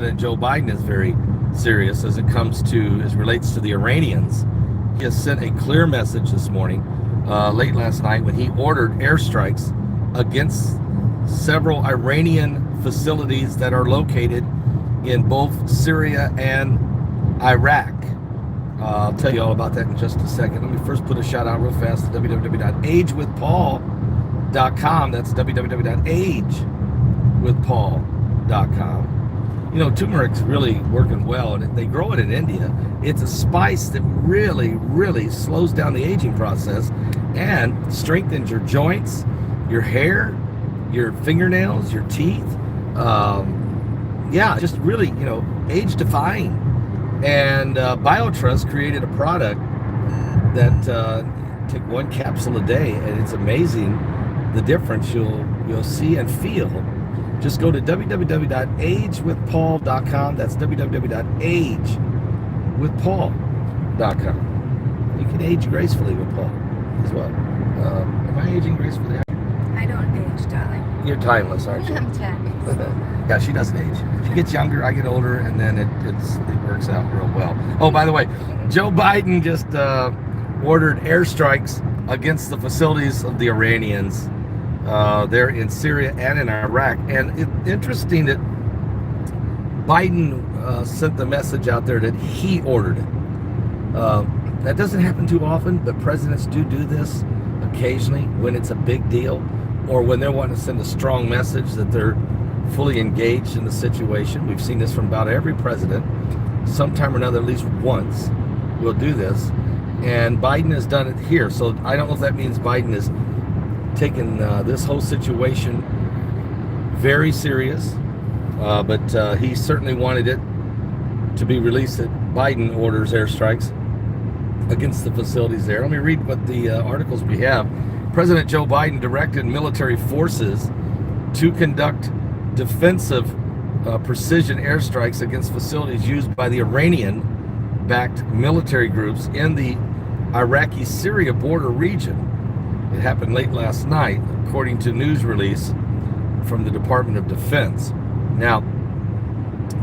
President Joe Biden is very serious as it relates to the Iranians. He has sent a clear message this morning, late last night, when he ordered airstrikes against several Iranian facilities that are located in both Syria and Iraq. I'll tell you all about that in just a second. Let me first put a shout out real fast to www.agewithpaul.com. That's www.agewithpaul.com. You know, turmeric's really working well, and they grow it in India. It's a spice that really, really slows down the aging process and strengthens your joints, your hair, your fingernails, your teeth. Yeah, just really, you know, age-defying. And BioTrust created a product that take one capsule a day, and it's amazing the difference you'll see and feel. Just go to www.agewithpaul.com. That's www.agewithpaul.com. You can age gracefully with Paul as well. Am I aging gracefully? I don't age, darling. You're timeless, aren't you? I'm timeless. Yeah, she doesn't age. She gets younger, I get older, and then it works out real well. Oh, by the way, Joe Biden just ordered airstrikes against the facilities of the Iranians there in Syria and in Iraq. And it's interesting that Biden sent the message out there that he ordered it. That doesn't happen too often, but presidents do this occasionally when it's a big deal, or when they're wanting to send a strong message that they're fully engaged in the situation. We've seen this from about every president. Sometime or another, at least once, will do this. And Biden has done it here. So I don't know if that means Biden is taking this whole situation very serious, but he certainly wanted it to be released that Biden orders airstrikes against the facilities there. Let me read what the articles we have. President Joe Biden directed military forces to conduct defensive precision airstrikes against facilities used by the Iranian-backed military groups in the Iraqi-Syria border region. It happened late last night, according to news release from the Department of Defense. Now,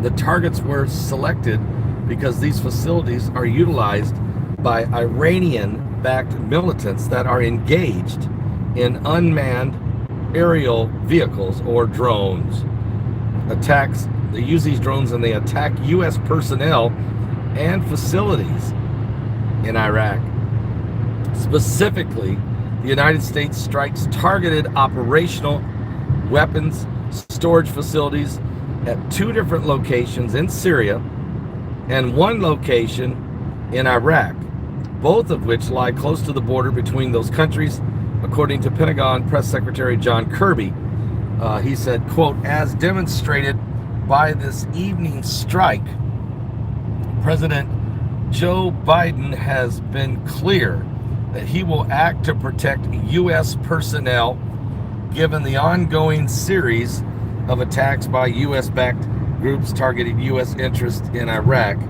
the targets were selected because these facilities are utilized by Iranian-backed militants that are engaged in unmanned aerial vehicles or drones attacks. They use these drones and they attack U.S. personnel and facilities in Iraq. Specifically, the United States strikes targeted operational weapons storage facilities at 2 different locations in Syria and 1 location in Iraq, both of which lie close to the border between those countries, according to Pentagon Press Secretary John Kirby. He said, quote, as demonstrated by this evening's strike, President Joe Biden has been clear that he will act to protect U.S. personnel given the ongoing series of attacks by U.S.-backed groups targeting U.S. interests in Iraq.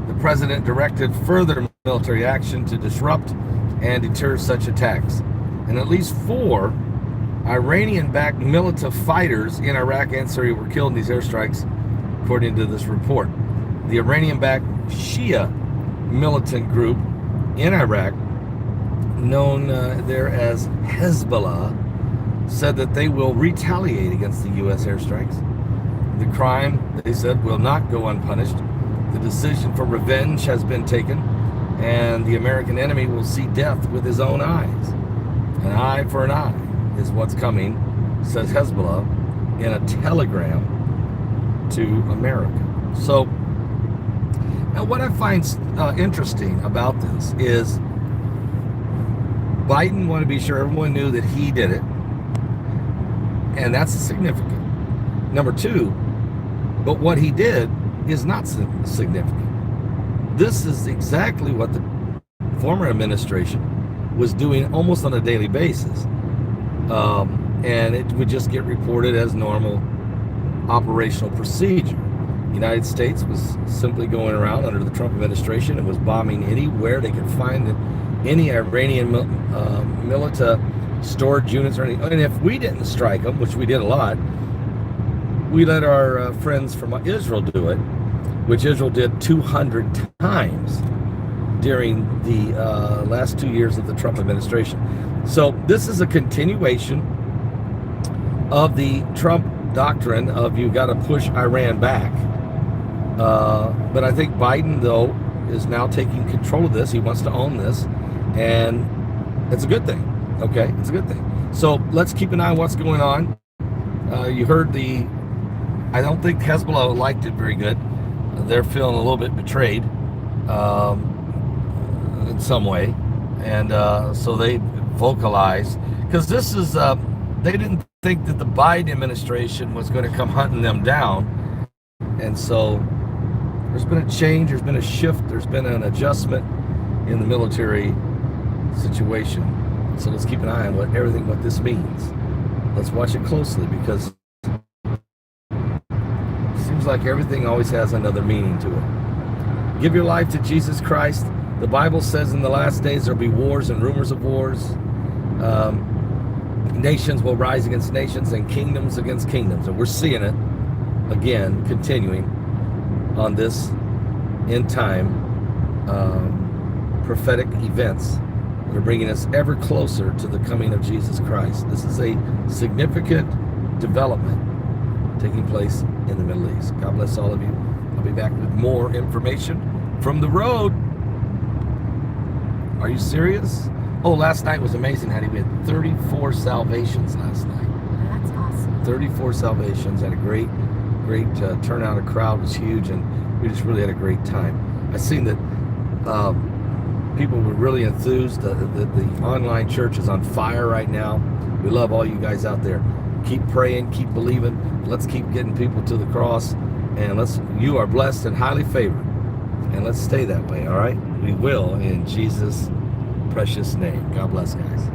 The president directed further military action to disrupt and deter such attacks. And at least 4 Iranian-backed militant fighters in Iraq and Syria were killed in these airstrikes, according to this report. The Iranian-backed Shia militant group in Iraq, known there as Hezbollah, said that they will retaliate against the U.S. airstrikes. The crime, they said, will not go unpunished. The decision for revenge has been taken, and the American enemy will see death with his own eyes. An eye for an eye is what's coming, says Hezbollah in a telegram to America. So, now what I find interesting about this is Biden wanted to be sure everyone knew that he did it, and that's significant. Number 2, but what he did is not significant. This is exactly what the former administration was doing almost on a daily basis. And it would just get reported as normal operational procedure. The United States was simply going around under the Trump administration and was bombing anywhere they could find any Iranian militia storage units or anything. And if we didn't strike them, which we did a lot, we let our friends from Israel do it, which Israel did 200 times during the last 2 years of the Trump administration. So this is a continuation of the Trump doctrine of you got to push Iran back. But I think Biden, though, is now taking control of this. He wants to own this, and it's a good thing. Okay, it's a good thing. So let's keep an eye on what's going on. You heard I don't think Hezbollah liked it very good. They're feeling a little bit betrayed in some way, and so they vocalized, because this is they didn't think that the Biden administration was going to come hunting them down, and so there's been a change, there's been a shift, there's been an adjustment in the military situation. So let's keep an eye on what this means. Let's watch it closely, because it seems like everything always has another meaning to it. Give your life to Jesus Christ. The Bible says in the last days there'll be wars and rumors of wars. Nations will rise against nations and kingdoms against kingdoms. And we're seeing it again, continuing on this end time prophetic events that are bringing us ever closer to the coming of Jesus Christ. This is a significant development taking place in the Middle East. God bless all of you. I'll be back with more information from the road. Are you serious? Oh, last night was amazing, Hattie. We had 34 salvations last night. That's awesome. 34 salvations. Had a great turnout. The crowd was huge, and we just really had a great time. I seen that people were really enthused. The online church is on fire right now. We love all you guys out there. Keep praying, keep believing. Let's keep getting people to the cross, and you are blessed and highly favored, and let's stay that way. All right, we will, in Jesus' precious name. God bless, guys.